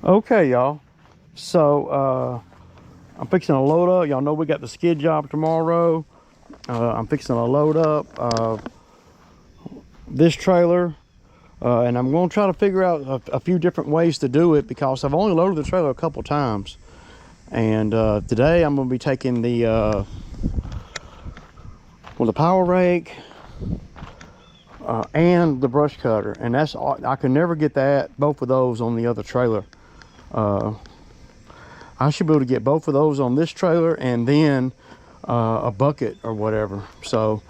Okay, y'all. So I'm fixing to load up. Y'all know we got the skid job tomorrow. I'm fixing to load up this trailer, and I'm going to try to figure out a few different ways to do it because I've only loaded the trailer a couple times. And today I'm going to be taking the power rake and the brush cutter, and that's all. I can never get both of those on the other trailer. I should be able to get both of those on this trailer and then a bucket or whatever. So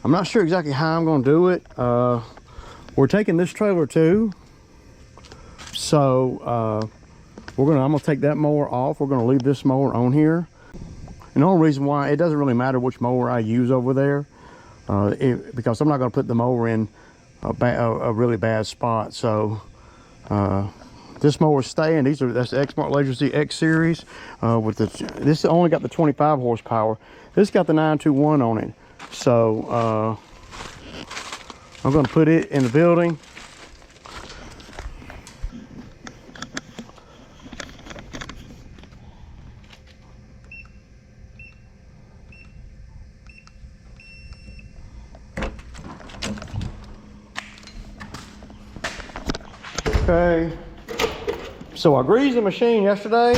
I'm not sure exactly how I'm going to do it. We're taking this trailer too, so I'm gonna take that mower off. We're gonna leave this mower on here. And the only reason why, it doesn't really matter which mower I use over there, because I'm not gonna put the mower in a really bad spot. So this mower's staying. That's the Exmark Laser X series. This only got the 25 horsepower. This got the 921 on it. So I'm gonna put it in the building. Okay, so I greased the machine yesterday.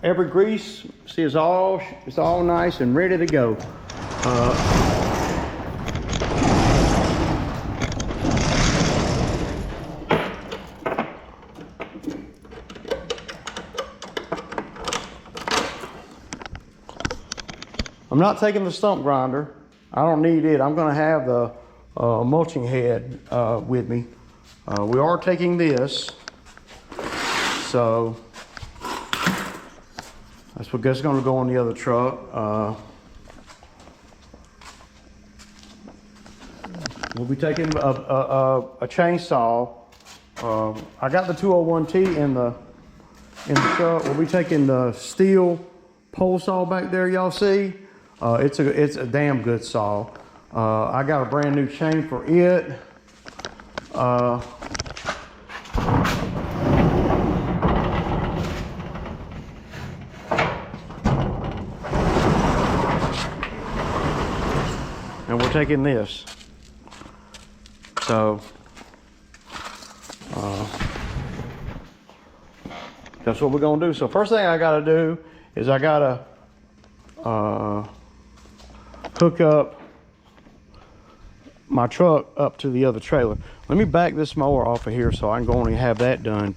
Every grease, see, it's all nice and ready to go. I'm not taking the stump grinder. I don't need it. I'm going to have the mulching head with me. We are taking this, so that's going to go on the other truck. We'll be taking a chainsaw. I got the 201T in the truck. We'll be taking the steel pole saw back there. Y'all see? It's a damn good saw. I got a brand new chain for it. And we're taking this. So that's what we're gonna do. So first thing I gotta do is I gotta hook up my truck up to the other trailer. Let me back this mower off of here so I can go and have that done,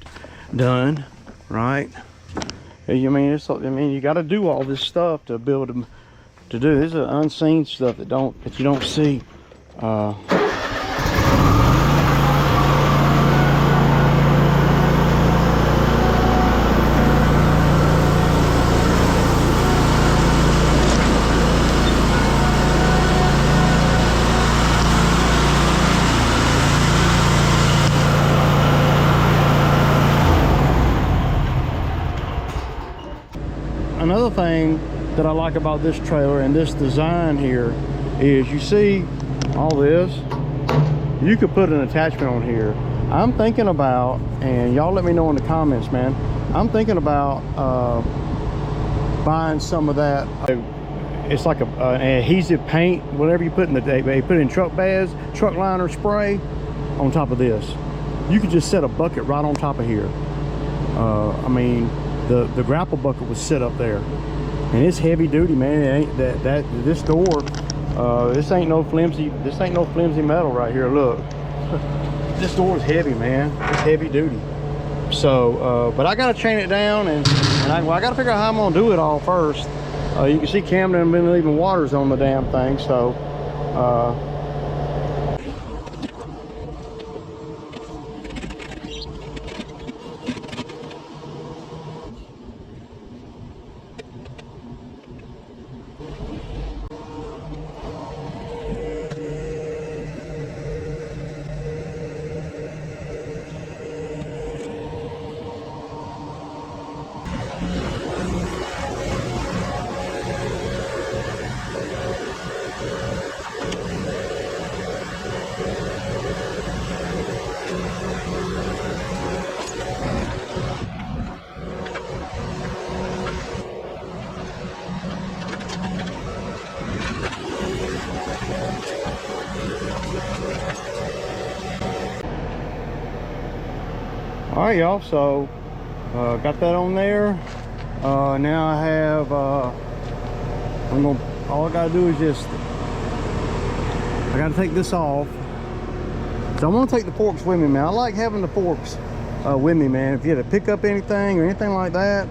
right? I mean, you got to do all this stuff to be able to do. This is unseen stuff that you don't see. Another thing that I like about this trailer and this design here is, you see all this, you could put an attachment on here. I'm thinking about, and y'all let me know in the comments, man, I'm thinking about buying some of that. It's like an adhesive paint, whatever you put in they put in truck beds, truck liner spray on top of this. You could just set a bucket right on top of here. I mean, the grapple bucket was set up there, and it's heavy duty, man. It ain't this door, this ain't no flimsy metal right here. Look, this door is heavy, man. It's heavy duty. So but I gotta chain it down, and I gotta figure out how I'm gonna do it all first. You can see Camden been leaving waters on the damn thing, so All right, y'all, so got that on there. Now I have all I gotta do is just, I gotta take this off. So I'm gonna take the forks with me, man. I like having the forks with me, man. If you had to pick up anything or anything like that,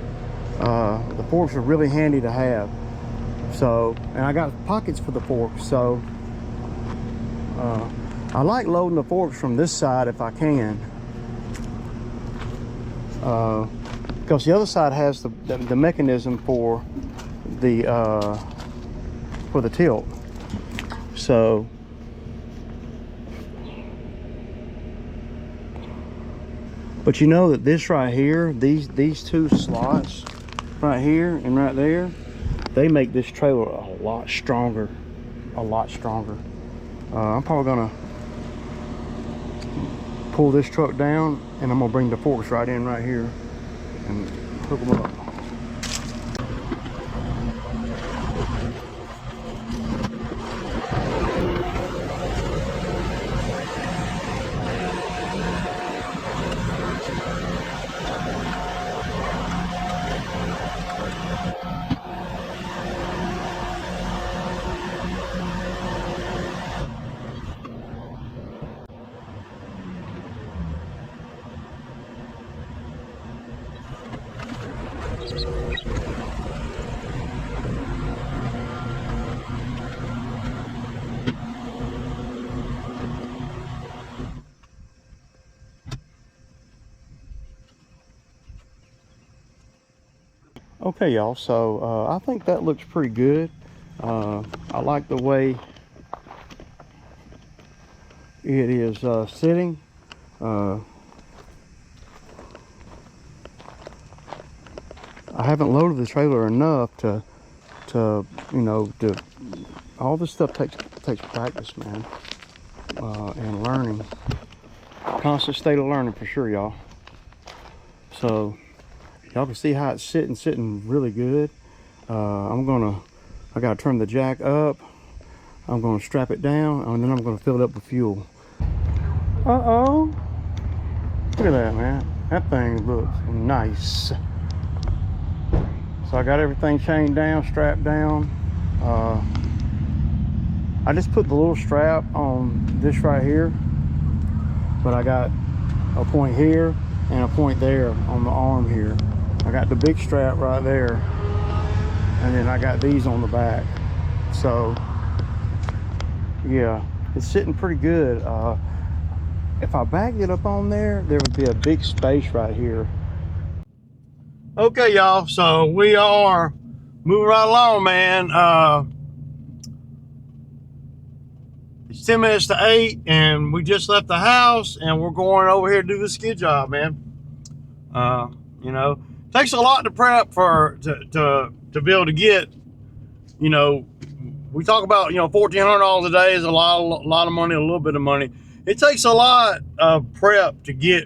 the forks are really handy to have. So, and I got pockets for the forks, so I like loading the forks from this side if I can, because the other side has the mechanism for the tilt. So but you know that this right here, these two slots right here and right there, they make this trailer a lot stronger, I'm probably gonna pull this truck down, and I'm gonna bring the forks right in right here and hook them up. Okay, y'all, so I think that looks pretty good. I like the way it is sitting. I haven't loaded the trailer enough to you know, all this stuff takes practice, man, and learning. Constant state of learning for sure, y'all. So y'all can see how it's sitting really good. I gotta turn the jack up. I'm gonna strap it down, and then I'm gonna fill it up with fuel. Uh-oh. Look at that, man. That thing looks nice. So I got everything chained down, strapped down. I just put the little strap on this right here, but I got a point here and a point there on the arm here. I got the big strap right there, and then I got these on the back. So yeah, it's sitting pretty good. If I backed it up on there, there would be a big space right here. Okay, y'all, so we are moving right along, man. It's 10 minutes to 8, and we just left the house, and we're going over here to do the skid job, man. You know, takes a lot to prep to be able to get, you know, we talk about, you know, $1,400 a day is a lot of money, a little bit of money. It takes a lot of prep to be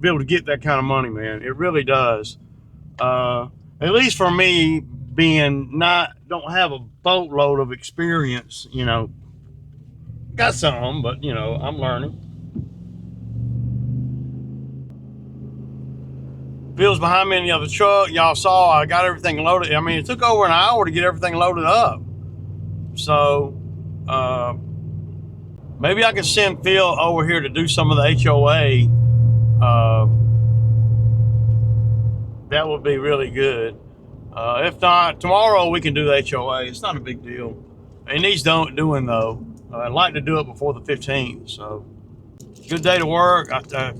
able to get that kind of money, man. It really does. At least for me, don't have a boatload of experience, you know. Got some, but you know, I'm learning. Bill's behind me in the other truck. Y'all saw I got everything loaded. I mean, it took over an hour to get everything loaded up. So maybe I could send Phil over here to do some of the HOA. That would be really good. If not, tomorrow we can do the HOA. It's not a big deal. It needs doing though. I'd like to do it before the 15th. So good day to work.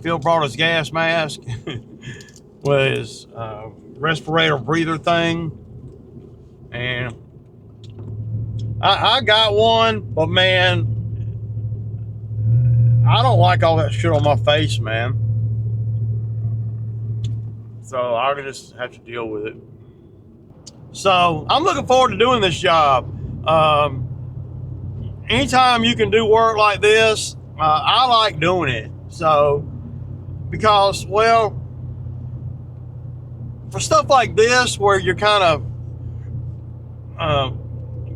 Phil brought his gas mask with his respirator breather thing, and I got one, but man, I don't like all that shit on my face, man. So I'll just have to deal with it. So I'm looking forward to doing this job. Anytime you can do work like this, I like doing it. So, because, well, for stuff like this where you're kind of,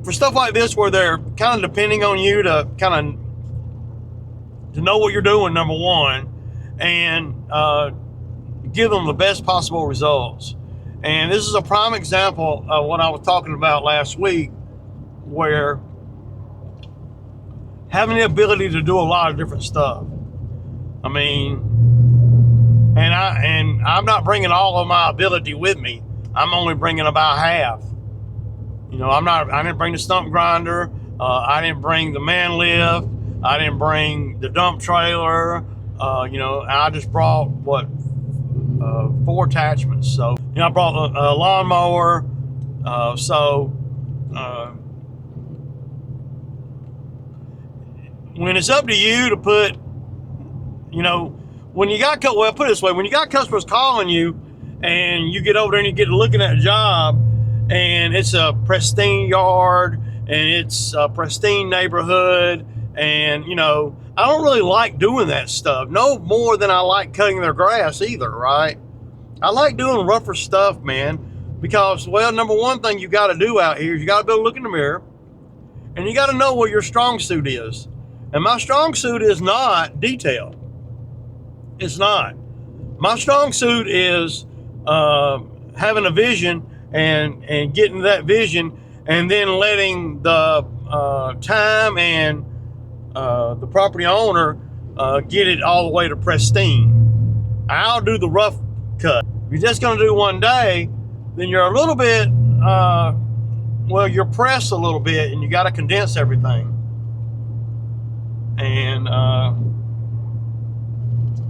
for stuff like this where they're kind of depending on you to kind of to know what you're doing, number one, and give them the best possible results. And this is a prime example of what I was talking about last week, where having the ability to do a lot of different stuff. I mean, and I'm not bringing all of my ability with me. I'm only bringing about half. You know, I didn't bring the stump grinder. I didn't bring the man lift. I didn't bring the dump trailer. You know, I just brought 4 attachments. So, you know, I brought a lawnmower. When it's up to you to put, you know, when you got, well, put it this way, when you got customers calling you and you get over there and you get to looking at a job and it's a pristine yard and it's a pristine neighborhood, and, you know, I don't really like doing that stuff, no more than I like cutting their grass either, right? I like doing rougher stuff, man, because, well, number one thing you got to do out here is you got to be able to look in the mirror, and you got to know what your strong suit is. And my strong suit is not detail. It's not. My strong suit is having a vision and getting that vision, and then letting the time and the property owner get it all the way to pristine. I'll do the rough cut. If you're just going to do one day, then you're a little bit, well, you're pressed a little bit, and you got to condense everything. And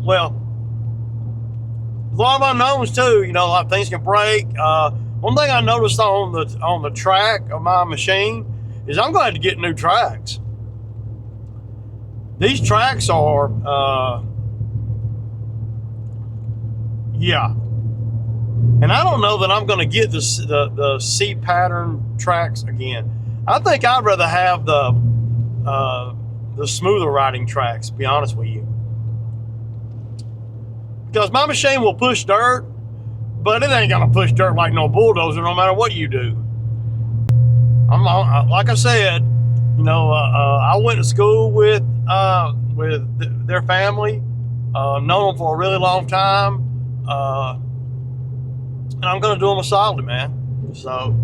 well, a lot of unknowns too. You know, a lot of things can break. One thing I noticed on the track of my machine is I'm going to have to get new tracks. These tracks are, yeah. And I don't know that I'm going to get the C pattern tracks again. I think I'd rather have the smoother riding tracks, to be honest with you. Because my machine will push dirt, but it ain't gonna push dirt like no bulldozer, no matter what you do. Like I said, you know, I went to school with their family, known them for a really long time, and I'm gonna do them a solid, man. So,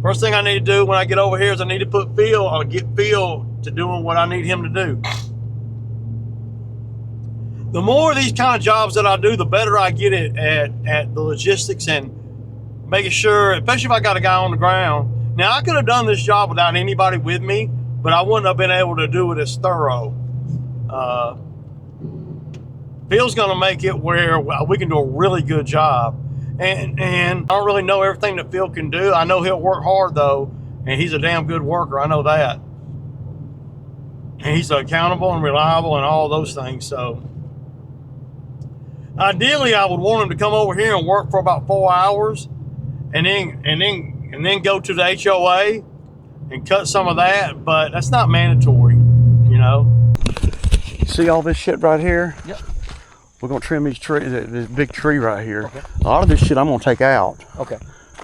first thing I need to do when I get over here is I need to put Phil, or get Phil to doing what I need him to do. The more of these kind of jobs that I do, the better I get it at the logistics and making sure, especially if I got a guy on the ground. Now, I could have done this job without anybody with me, but I wouldn't have been able to do it as thorough. Phil's going to make it where we can do a really good job. And I don't really know everything that Phil can do. I know he'll work hard, though, and he's a damn good worker. I know that. And he's accountable and reliable and all those things. So ideally, I would want him to come over here and work for about 4 hours, and then go to the HOA and cut some of that. But that's not mandatory, you know. See all this shit right here? Yep. We're gonna trim these trees, this big tree right here. Okay. A lot of this shit I'm gonna take out. Okay.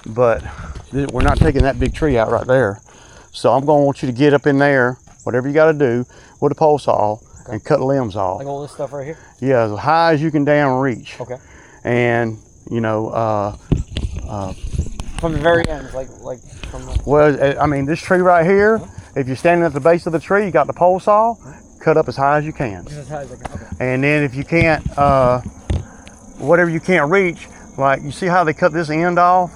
But we're not taking that big tree out right there. So I'm gonna want you to get up in there, whatever you gotta do, with a pole saw, okay, and cut limbs off. Like all this stuff right here? Yeah, as high as you can down reach. Okay. And, you know, from the very end, like from the... Well, I mean, this tree right here, if you're standing at the base of the tree, you got the pole saw, cut up as high as you can. As high as I can, okay. And then if you can't, whatever you can't reach, like you see how they cut this end off?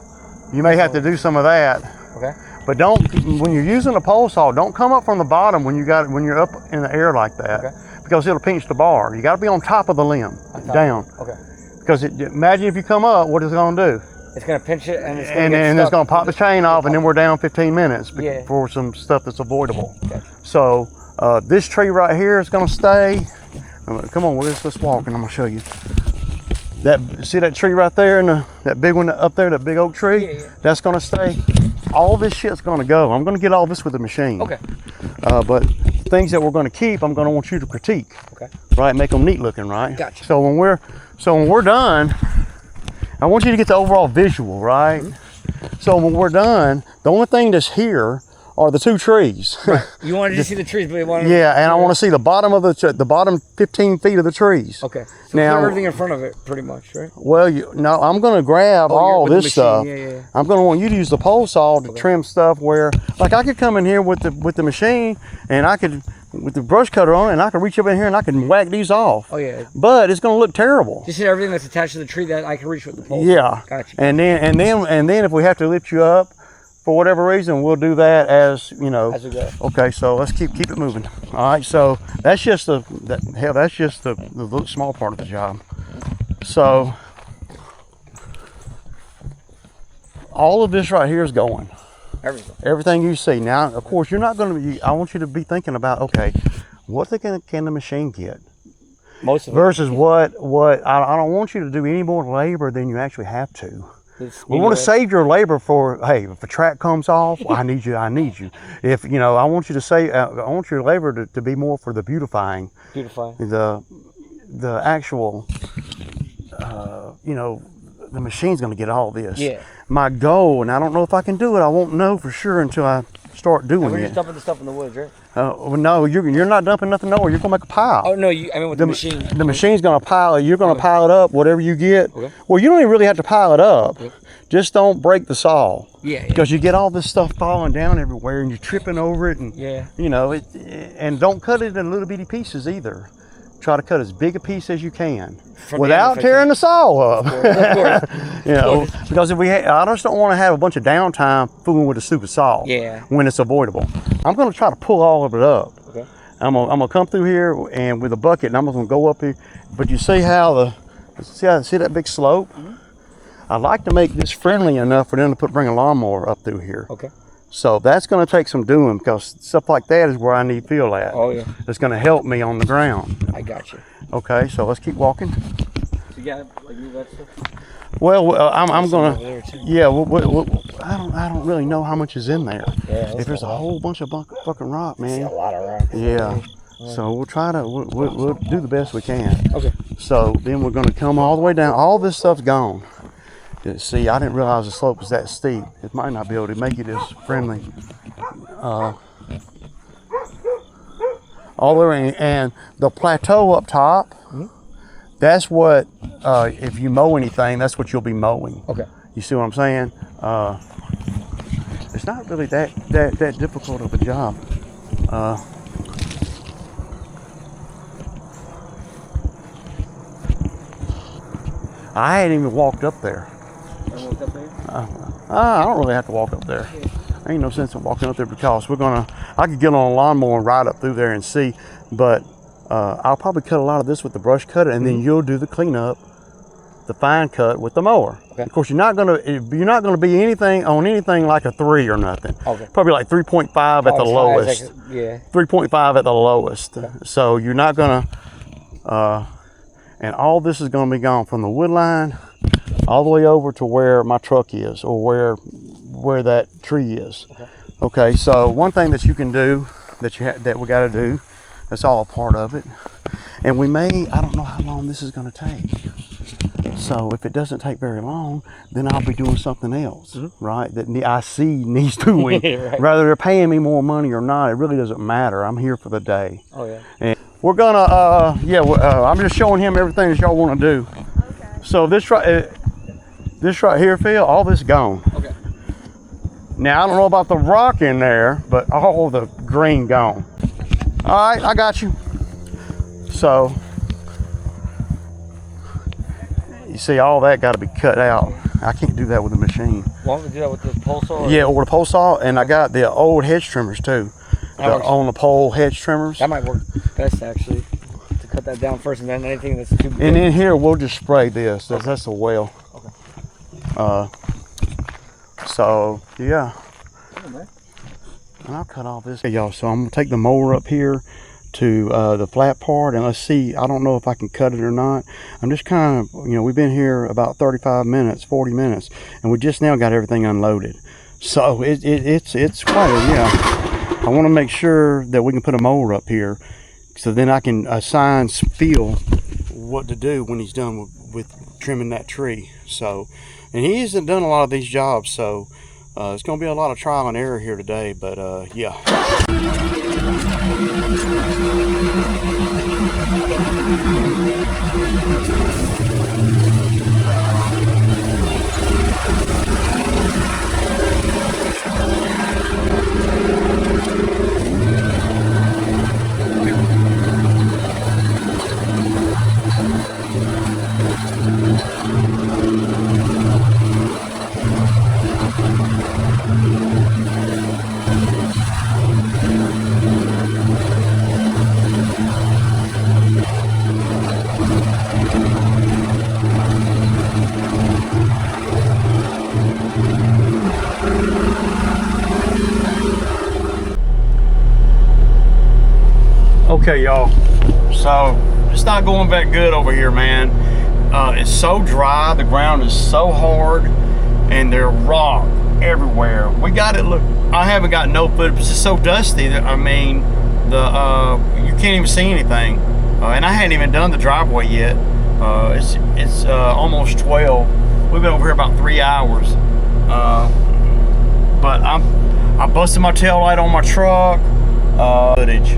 You may have to do some of that. Okay. But don't, when you're using a pole saw, don't come up from the bottom when you're up in the air like that. Okay. Because it'll pinch the bar. You gotta be on top of the limb, down. Okay. Because imagine if you come up, what is it gonna do? It's gonna pinch it and it's gonna and it's gonna pop the chain off, and then we're down 15 minutes yeah, for some stuff that's avoidable. Okay. So this tree right here is gonna stay. Come on, let's walk and I'm gonna show you. See that tree right there and that big one up there, that big oak tree? Yeah. That's gonna stay. All this shit's gonna go. I'm gonna get all this with the machine. Okay. But things that we're gonna keep, I'm gonna want you to critique. Okay. Right, make them neat looking, right? Gotcha. So when we're done, I want you to get the overall visual, right? Mm-hmm. So when we're done, the only thing that's here are the 2 trees. You wanted to see the trees, but you wanted. Yeah, and I want to see the bottom of the bottom 15 feet of the trees. Okay. So Now- put everything in front of it, pretty much, right? Well, no, I'm going to grab all with the this stuff. machine, yeah. I'm going to want you to use the pole saw to trim stuff where, like, I could come in here with the machine, and I could, with the brush cutter on it, and I could reach up in here and I could whack these off. Oh yeah. But it's going to look terrible. Just hit everything that's attached to the tree that I can reach with the pole. Yeah. Gotcha. And then if we have to lift you up for whatever reason, we'll do that as you know. As we go. Okay, so let's keep it moving. All right, so that's just the small part of the job. So all of this right here is going. Everything you see. Now, of course, you're not going to be. I want you to be thinking about, okay, what can the machine get? Most of it. Versus what I don't want you to do any more labor than you actually have to. We want to save your labor for, hey, if a track comes off, I need you. If, you know, I want you to say, I want your labor to be more for the beautifying. The actual, you know, the machine's going to get all this. Yeah. My goal, and I don't know if I can do it, I won't know for sure until I start doing We're it. just dumping the stuff in the woods, right? Well, no, you're not dumping nothing nowhere. You're going to make a pile. Oh, no, I mean with the machine. The machine's going to pile it. You're going to pile it up, whatever you get. Okay. Well, you don't even really have to pile it up. Okay. Just don't break the saw. Yeah. Because you get all this stuff falling down everywhere and you're tripping over it. And, you know, and don't cut it in little bitty pieces either. Try to cut as big a piece as you can without tearing the saw up. Of course. You know, because if I just don't want to have a bunch of downtime fooling with a stupid saw. Yeah. When it's avoidable. I'm going to try to pull all of it up. Okay. I'm gonna come through here and with a bucket, and I'm gonna go up here. But you see how see that big slope? Mm-hmm. I like to make this friendly enough for them to bring a lawnmower up through here. Okay. So that's gonna take some doing because stuff like that is where I need feel at. Oh yeah. It's gonna help me on the ground. I got you. Okay, so let's keep walking. So you got like move that stuff? Well, I'm gonna. Yeah, I don't really know how much is in there. Yeah, if there's a whole bunch of fucking rock, man. A lot of rock. Yeah. So we'll try to we'll do the best we can. Okay. So then we're gonna come all the way down. All this stuff's gone. See, I didn't realize the slope was that steep. It might not be able to make it as friendly. All the way, and the plateau up top. Mm-hmm. That's what, if you mow anything, that's what you'll be mowing. Okay. You see what I'm saying? It's not really that difficult of a job. I hadn't even walked up there. I don't really have to walk up there. Ain't no sense in walking up there because I could get on a lawnmower and ride up through there and see, but I'll probably cut a lot of this with the brush cutter, and then you'll do the cleanup, the fine cut with the mower. Okay. Of course, you're not gonna be anything like a 3 or nothing. Okay. Probably like 3.5 at the lowest. Yeah. 3.5 at the lowest. Okay. So you're not gonna, and all this is gonna be gone from the wood line all the way over to where my truck is, or where that tree is. Okay. So one thing that you can do that we got to do. That's all a part of it. And I don't know how long this is going to take. So if it doesn't take very long, then I'll be doing something else, right? That I see needs doing. Right. Whether they're paying me more money or not, it really doesn't matter. I'm here for the day. Oh, yeah. And we're going to, I'm just showing him everything that y'all want to do. Okay. So this right here, Phil, all this gone. Okay. Now, I don't know about the rock in there, but all the green gone. All right, I got you. So, you see, all that got to be cut out. I can't do that with a machine. Want me to do that with the pole saw? Yeah, or the pole saw, and I got the old hedge trimmers too. The on the pole hedge trimmers. That might work best actually. To cut that down first, and then anything that's too big. And in here, we'll just spray this. That's a well. Okay. So yeah. And I'll cut all this. Hey, y'all, so I'm gonna take the mower up here to the flat part, and let's see. I don't know if I can cut it or not. I'm just kind of, we've been here about 35 minutes, 40 minutes, and we just now got everything unloaded. So it's quite I want to make sure that we can put a mower up here, so then I can assign Phil what to do when he's done with trimming that tree. So, and he hasn't done a lot of these jobs, so It's going to be a lot of trial and error here today, but yeah. Okay, y'all, so it's not going that good over here, man. It's so dry, the ground is so hard, and there's rock everywhere. We got it, look, I haven't got no footage, it's just so dusty that, I mean, you can't even see anything. And I hadn't even done the driveway yet. It's almost 12. We've been over here about 3 hours. But I busted my tail light on my truck. Footage.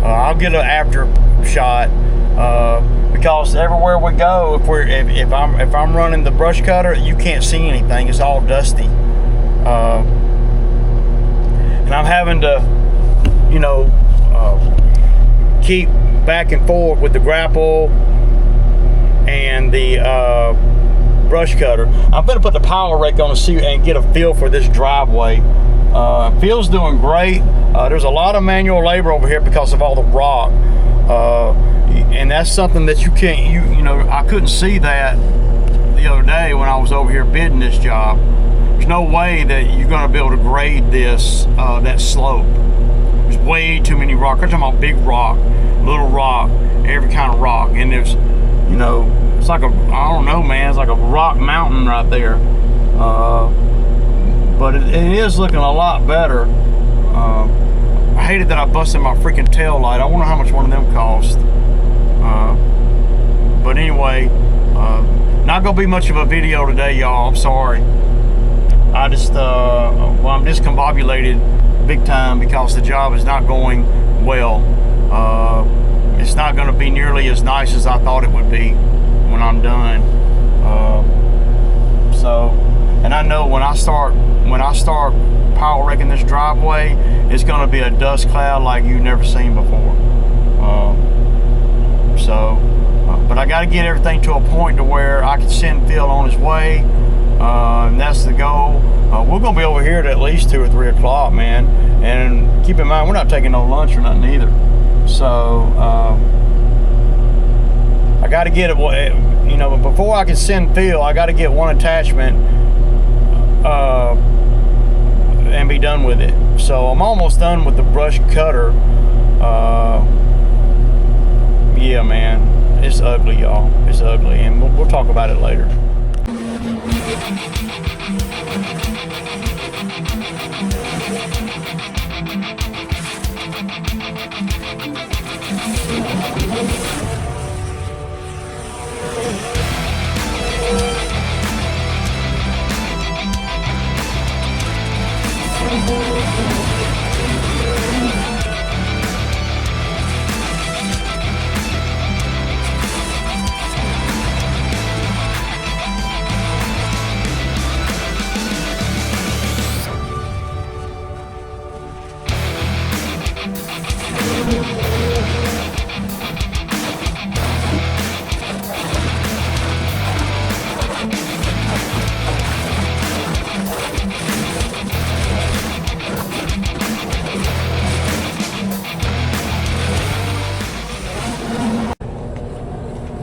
I'll get an after shot because everywhere we go, if I'm running the brush cutter, you can't see anything. It's all dusty, and I'm having to, you know, keep back and forth with the grapple and the brush cutter. I'm gonna put the power rake on and get a feel for this driveway. Phil's doing great. There's a lot of manual labor over here because of all the rock, and that's something that you can't. You know, I couldn't see that the other day when I was over here bidding this job. There's no way that you're going to be able to grade this that slope. There's way too many rocks. I'm talking about big rock, little rock, every kind of rock, and there's, you know, it's like I don't know, man. It's like a rock mountain right there. But it is looking a lot better. I hated that I busted my freaking tail light. I wonder how much one of them cost. But anyway, not gonna be much of a video today, y'all. I'm sorry. I just, well, I'm discombobulated big time because the job is not going well. It's not gonna be nearly as nice as I thought it would be when I'm done. And I know when I start power raking this driveway, it's going to be a dust cloud like you've never seen before. But I got to get everything to a point to where I can send Phil on his way, and that's the goal. We're going to be over here at least 2 or 3 o'clock, man. And keep in mind, we're not taking no lunch or nothing either. So I got to get it. You know, before I can send Phil, I got to get one attachment and be done with it. So I'm almost done with the brush cutter. Yeah, man, it's ugly, y'all. It's ugly, and we'll talk about it later.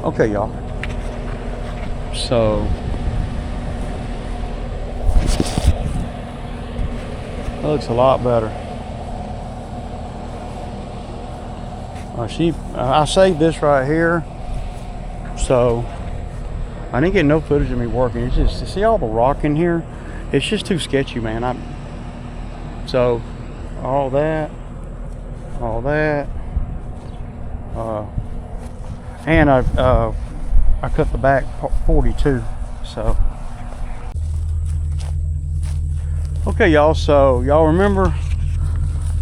Okay, y'all. So that looks a lot better. I saved this right here, so I didn't get no footage of me working. It's just to see all the rock in here. It's just too sketchy, man. So all that, and I cut the back 42. So Okay, y'all, so y'all remember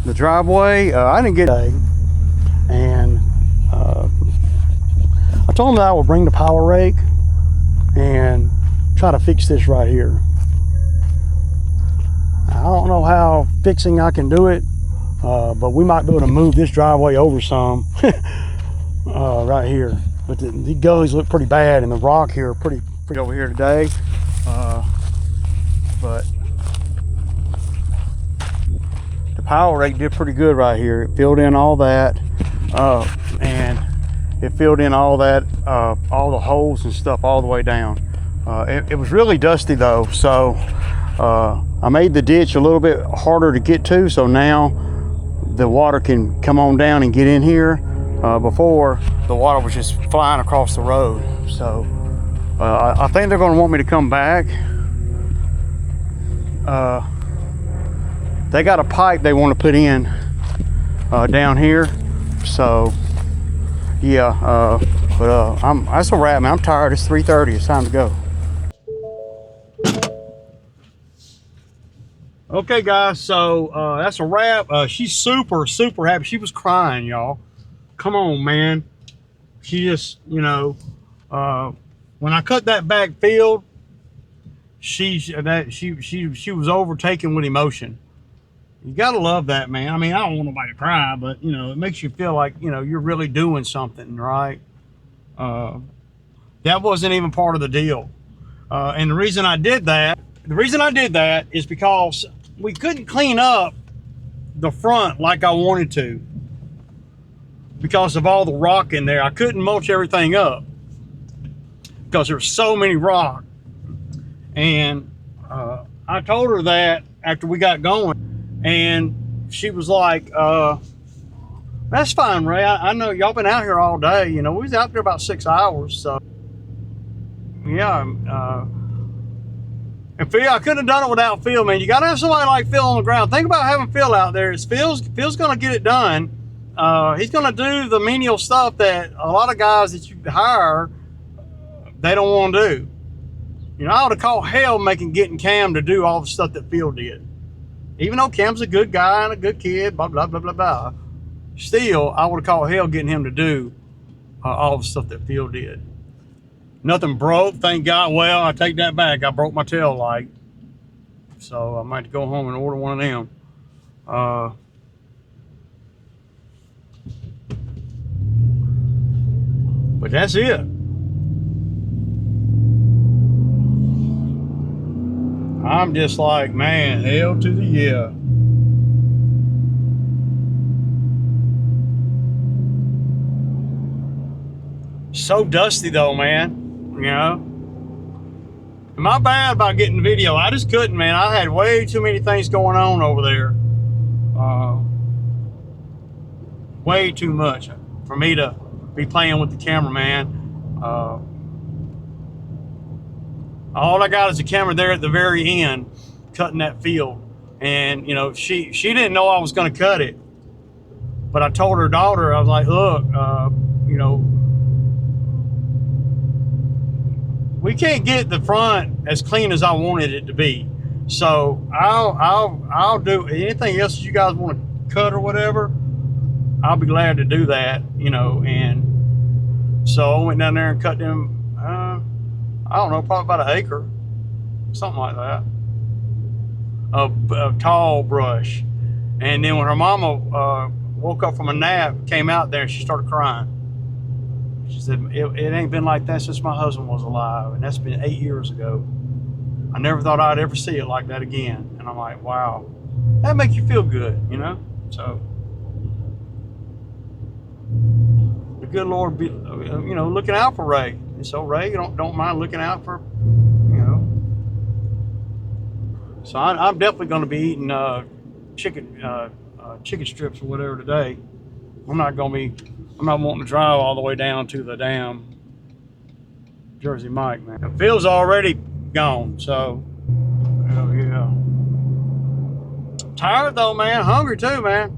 the driveway? I didn't get a, and I told him that I would bring the power rake and try to fix this right here. I don't know how fixing I can do it, but we might be able to move this driveway over some right here. But the gullies look pretty bad, and the rock here pretty over here today. But the power rake did pretty good right here. It filled in all that, and it filled in all that, all the holes and stuff all the way down. It was really dusty though, so I made the ditch a little bit harder to get to, so now the water can come on down and get in here. Before, the water was just flying across the road. So I think they're going to want me to come back. They got a pipe they want to put in down here. So yeah, that's a wrap, man. I'm tired. It's 3:30. It's time to go. Okay, guys. So that's a wrap. She's super happy. She was crying, y'all. Come on, man. She just, you know, when I cut that back field, she was overtaken with emotion. You gotta love that, man. I mean, I don't want nobody to cry, but you know, it makes you feel like, you know, you're really doing something, right? That wasn't even part of the deal. And the reason I did that is because we couldn't clean up the front like I wanted to because of all the rock in there. I couldn't mulch everything up because there's so many rock. And I told her that after we got going, and she was like, that's fine, Ray. I know y'all been out here all day. You know, we was out there about 6 hours. So yeah. And Phil, I couldn't have done it without Phil, man. You got to have somebody like Phil on the ground. Think about having Phil out there. Phil's going to get it done. He's going to do the menial stuff that a lot of guys that you hire, they don't want to do. You know, I would have called hell getting Cam to do all the stuff that Phil did. Even though Cam's a good guy and a good kid, blah, blah, blah, blah, blah. Still, I would have called hell getting him to do all the stuff that Phil did. Nothing broke, thank God. Well, I take that back. I broke my tail light. So I might go home and order one of them. But that's it. I'm just like, man, hell to the yeah. So dusty though, man. You know, my bad about getting the video. I just couldn't, man. I had way too many things going on over there. Way too much for me to be playing with the camera, man. All I got is a camera there at the very end, cutting that field. And you know, she didn't know I was going to cut it, but I told her daughter, I was like, look, you know, we can't get the front as clean as I wanted it to be. So I'll do anything else you guys want to cut or whatever. I'll be glad to do that, you know. And so I went down there and cut them. I don't know, probably about an acre, something like that, of tall brush. And then when her mama woke up from a nap, came out there, and she started crying. She said, it ain't been like that since my husband was alive, and that's been 8 years ago. I never thought I'd ever see it like that again. And I'm like, wow, that makes you feel good, you know? So the good Lord be, you know, looking out for Ray. And so Ray, you don't mind looking out for, you know. So I'm definitely going to be eating chicken strips or whatever today. I'm not wanting to drive all the way down to the damn Jersey Mike, man. And Phil's already gone, so hell yeah. Tired though, man. Hungry too, man.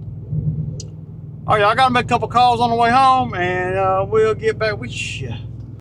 All right, I gotta make a couple calls on the way home, and we'll get back with you.